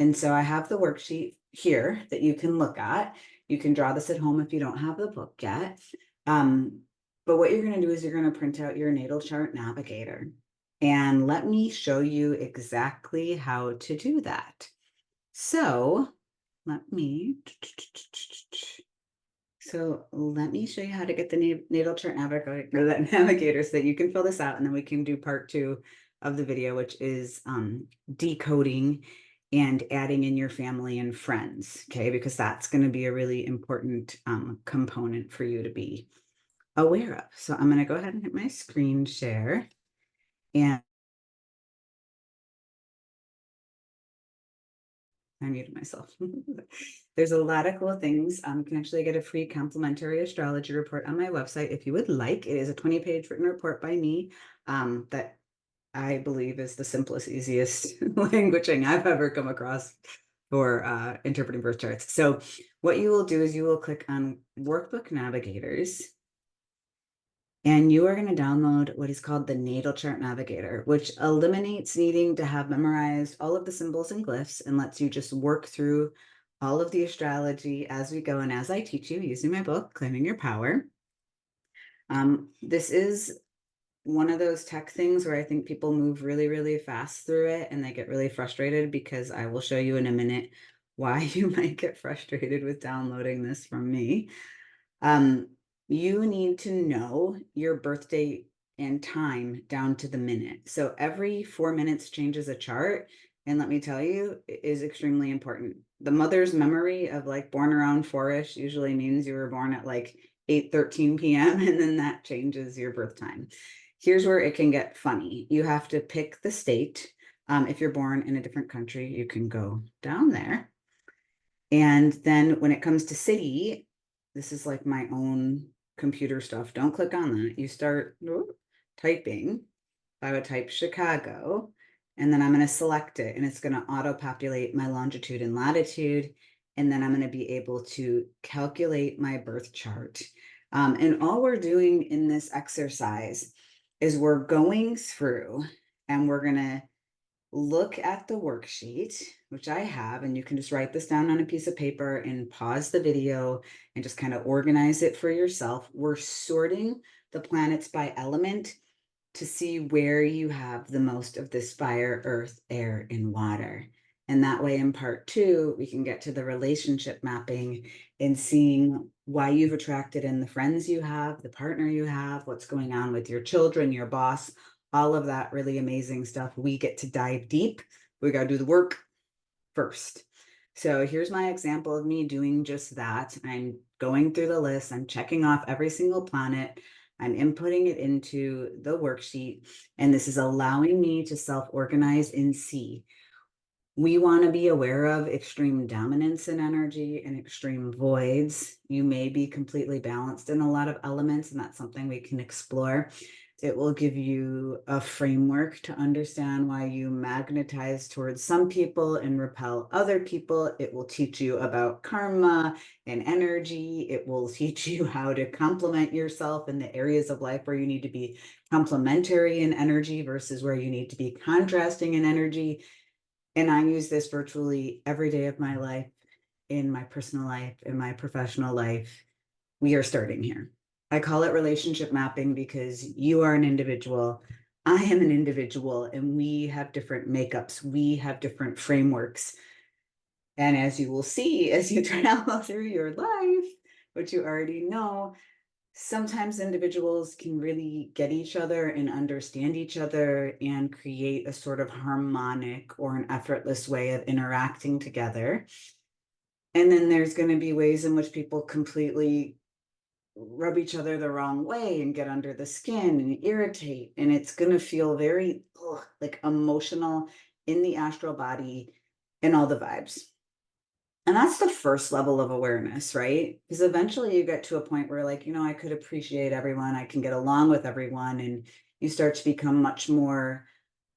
And so I have the worksheet here that you can look at. You can draw this at home if you don't have the book yet. But what you're going to do is you're going to print out your natal chart navigator. And let me show you exactly how to do that. So let me show you how to get the natal chart navigator so that you can fill this out, and then we can do part 2 of the video, which is decoding and adding in your family and friends, okay? Because that's going to be a really important component for you to be aware of. So I'm going to go ahead and hit my screen share, and I muted myself. There's a lot of cool things. You can actually get a free complimentary astrology report on my website if you would like. It is a 20-page written report by me that I believe is the simplest, easiest languaging I've ever come across for interpreting birth charts. So what you will do is you will click on Workbook Navigators, and you are going to download what is called the Natal Chart Navigator, which eliminates needing to have memorized all of the symbols and glyphs and lets you just work through all of the astrology as we go and as I teach you using my book, Claiming Your Power. This is one of those tech things where I think people move really, really fast through it and they get really frustrated, because I will show you in a minute why you might get frustrated with downloading this from me. You need to know your birthday and time down to the minute. So every 4 minutes changes a chart. And let me tell you, it is extremely important. The mother's memory of like born around 4-ish usually means you were born at like 8:13 p.m. and then that changes your birth time. Here's where it can get funny. You have to pick the state. If you're born in a different country, you can go down there. And then when it comes to city, this is like my own computer stuff. Don't click on that. You start typing. I would type Chicago, and then I'm going to select it, and it's going to auto-populate my longitude and latitude. And then I'm going to be able to calculate my birth chart. And all we're doing in this exercise is we're going through and we're going to look at the worksheet, which I have, and you can just write this down on a piece of paper and pause the video and just kind of organize it for yourself. We're sorting the planets by element to see where you have the most of this fire, earth, air, and water. And that way in part 2, we can get to the relationship mapping and seeing why you've attracted in the friends you have, the partner you have, what's going on with your children, your boss, all of that really amazing stuff. We get to dive deep. We got to do the work first. So here's my example of me doing just that. I'm going through the list. I'm checking off every single planet. I'm inputting it into the worksheet, and this is allowing me to self-organize and see. We want to be aware of extreme dominance in energy and extreme voids. You may be completely balanced in a lot of elements, and that's something we can explore. It will give you a framework to understand why you magnetize towards some people and repel other people. It will teach you about karma and energy. It will teach you how to complement yourself in the areas of life where you need to be complementary in energy versus where you need to be contrasting in energy. And I use this virtually every day of my life, in my personal life, in my professional life. We are starting here. I call it relationship mapping because you are an individual. I am an individual, and we have different makeups. We have different frameworks. And as you will see, as you travel through your life, which you already know, sometimes individuals can really get each other and understand each other and create a sort of harmonic or an effortless way of interacting together. And then there's going to be ways in which people completely rub each other the wrong way and get under the skin and irritate. And it's going to feel very like emotional in the astral body and all the vibes. And that's the first level of awareness, right? Because eventually you get to a point where, like, I could appreciate everyone, I can get along with everyone, and you start to become much more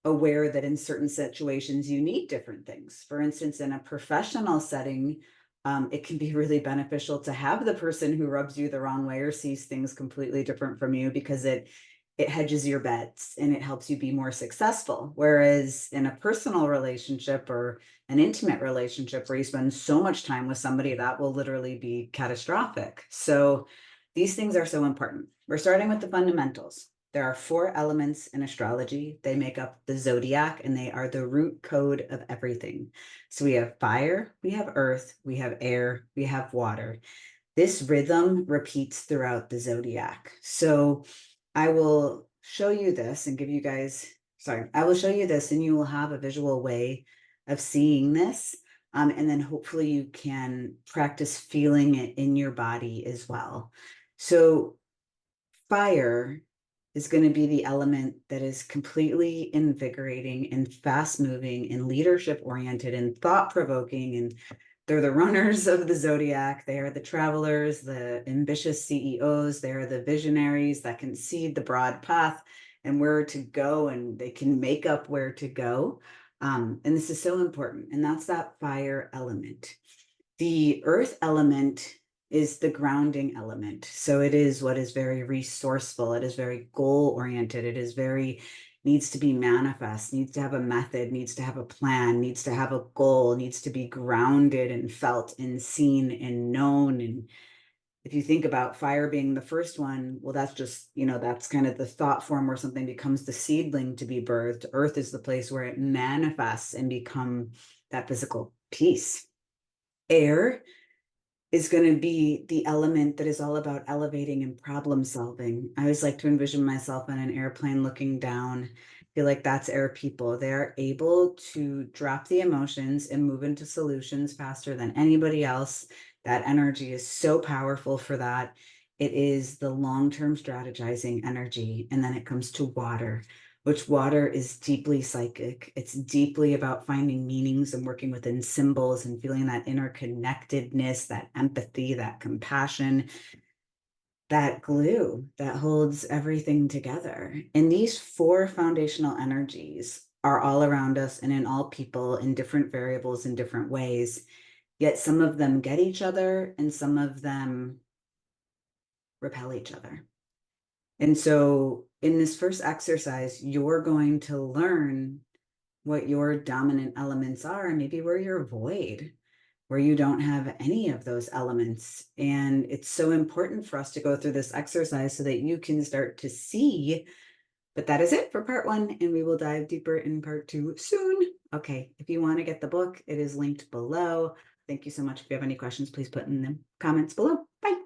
aware that in certain situations you need different things. For instance, in a professional setting, it can be really beneficial to have the person who rubs you the wrong way or sees things completely different from you, because it it hedges your bets and it helps you be more successful. Whereas in a personal relationship or an intimate relationship where you spend so much time with somebody, that will literally be catastrophic. So these things are so important. We're starting with the fundamentals. There are 4 elements in astrology. They make up the zodiac and they are the root code of everything. So we have fire, we have earth, we have air, we have water. This rhythm repeats throughout the zodiac. So I will show you this and give you guys, sorry, I will show you this and you will have a visual way of seeing this. And then hopefully you can practice feeling it in your body as well. So fire is going to be the element that is completely invigorating and fast moving and leadership oriented and thought provoking. And they're the runners of the zodiac. They are the travelers, the ambitious CEOs. They are the visionaries that can see the broad path and where to go, and they can make up where to go. And this is so important. And that's that fire element. The earth element is the grounding element. So it is what is very resourceful. It is very goal oriented. It is very, needs to be manifest, needs to have a method, needs to have a plan, needs to have a goal, needs to be grounded and felt and seen and known. And if you think about fire being the first one, well, that's just, that's kind of the thought form where something becomes the seedling to be birthed. Earth is the place where it manifests and become that physical piece. Air is going to be the element that is all about elevating and problem solving. I always like to envision myself on an airplane looking down. I feel like that's air people. They're able to drop the emotions and move into solutions faster than anybody else. That energy is so powerful for that. It is the long-term strategizing energy. And then it comes to water, which water is deeply psychic. It's deeply about finding meanings and working within symbols and feeling that interconnectedness, that empathy, that compassion, that glue that holds everything together. And these 4 foundational energies are all around us and in all people in different variables in different ways. Yet some of them get each other and some of them repel each other. And so in this first exercise, you're going to learn what your dominant elements are and maybe where you're void, where you don't have any of those elements. And it's so important for us to go through this exercise so that you can start to see. But that is it for part 1, and we will dive deeper in part 2 soon. Okay, if you want to get the book, it is linked below. Thank you so much. If you have any questions, please put in the comments below. Bye.